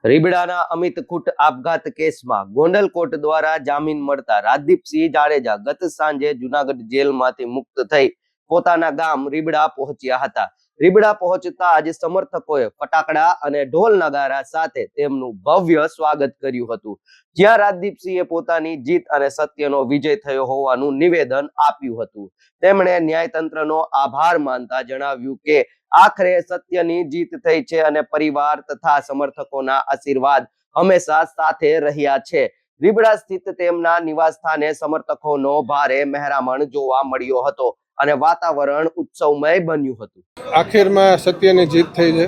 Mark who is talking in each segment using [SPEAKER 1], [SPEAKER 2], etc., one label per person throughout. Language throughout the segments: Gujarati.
[SPEAKER 1] રીબડાના અમિત કુટ આપઘાત કેસમાં ગોંડલ કોર્ટ દ્વારા જામીન મળતા રાજદીપસિંહ જાડેજા ગત સાંજે જુનાગઢ જેલમાંથી મુક્ત થઈ પોતાના ગામ રીબડા પહોંચ્યા હતા. રીબડા પહોંચતા આજે સમર્થકોએ ફટાકડા અને ઢોલ નગારા સાથે તેમનું ભવ્ય સ્વાગત કર્યું હતું, જ્યાં રાજદીપસિંહે પોતાની જીત અને સત્યનો વિજય થયો હોવાનું નિવેદન આપ્યું હતું. તેમણે ન્યાયતંત્રનો આભાર માનતા જણાવ્યું કે આખરે સત્યની જીત થઈ છે અને પરિવાર તથા સમર્થકોના આશીર્વાદ હંમેશા સાથે રહ્યા છે. રીબડા સ્થિત તેમના નિવાસ સ્થાને સમર્થકોનો ભારે મહેરામણ જોવા મળ્યો હતો અને વાતાવરણ ઉત્સવમય બન્યું હતું.
[SPEAKER 2] આખિરમાં સત્યની જીત થઈ છે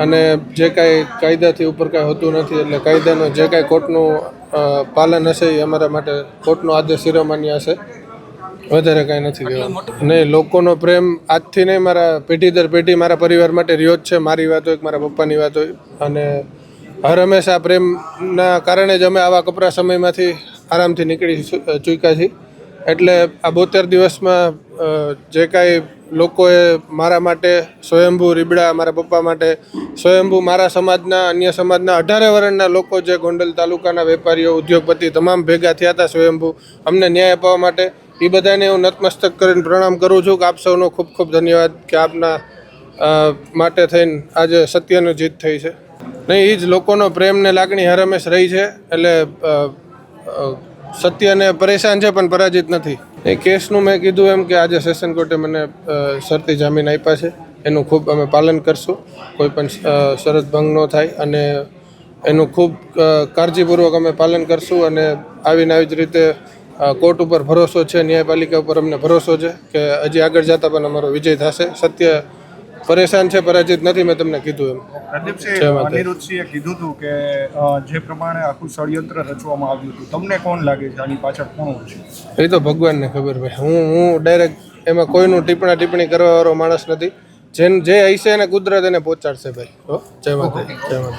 [SPEAKER 2] અને જે કાંઈ કાયદાથી ઉપર કાંઈ હોતું નથી, એટલે કાયદાનો જે કાંઈ કોર્ટનું પાલન હશે એ અમારા માટે કોર્ટનો આદેશ શિરોમાન્ય હશે. વધારે કાંઈ નથી કહેવાનું. નહીં, લોકોનો પ્રેમ આજથી નહીં, મારા પેઢી દર પેઢી મારા પરિવાર માટે રહ્યો જ છે. મારી વાત હોય કે મારા પપ્પાની વાત હોય, અને હર હંમેશા પ્રેમના કારણે જ અમે આવા કપરા સમયમાંથી આરામથી નીકળી ચૂક્યા છીએ. એટલે આ 72 દિવસમાં જે કાંઈ લોકોએ મારા માટે સ્વયંભૂ રીબડા, મારા પપ્પા માટે સ્વયંભૂ, મારા સમાજના, અન્ય સમાજના 18 વર્ષના લોકો જે ગોંડલ તાલુકાના વેપારીઓ, ઉદ્યોગપતિ તમામ ભેગા થયા હતા સ્વયંભૂ અમને ન્યાય અપાવવા માટે, એ બધાને હું નતમસ્તક કરીને પ્રણામ કરું છું કે આપ સૌનો ખૂબ ખૂબ ધન્યવાદ કે આપના માટે થઈને આજે સત્યની જીત થઈ છે. નહીં, એ જ લોકોનો પ્રેમ ને લાગણી હર હંમેશ રહી છે. એટલે સત્યને પરેશાન છે પણ પરાજિત નથી. એ કેસનું મેં કીધું એમ કે આજે સેશન કોર્ટે મને શરતી જામીન આપ્યા છે. એનું ખૂબ અમે પાલન કરશું, કોઈ પણ શરત ભંગ ન થાય, અને એનું ખૂબ કાળજીપૂર્વક અમે પાલન કરશું. અને આવીને આવી જ રીતે કોર્ટ ઉપર ભરોસો છે, ન્યાયપાલિકા ઉપર અમને ભરોસો છે કે હજી આગળ જતા પણ અમારો વિજય થશે. સત્ય પરેશાન છે, પરાજિત નથી. મેં તમને કીધું એમ.
[SPEAKER 3] અનિરુદ્ધસિંહે કીધું હતું કે જે પ્રમાણે આખું ષડયંત્ર રચવામાં આવ્યું હતું, તમને કોણ લાગે છે આની પાછળ કોણ છે?
[SPEAKER 2] એ તો ભગવાનને ખબર ભાઈ. હું ડાયરેક્ટ એમાં કોઈનું ટિપ્પણી કરવા વાળો માણસ નથી. જે હશે એને કુદરત એને પહોંચાડશે ભાઈ. જય માતા. જય માતા.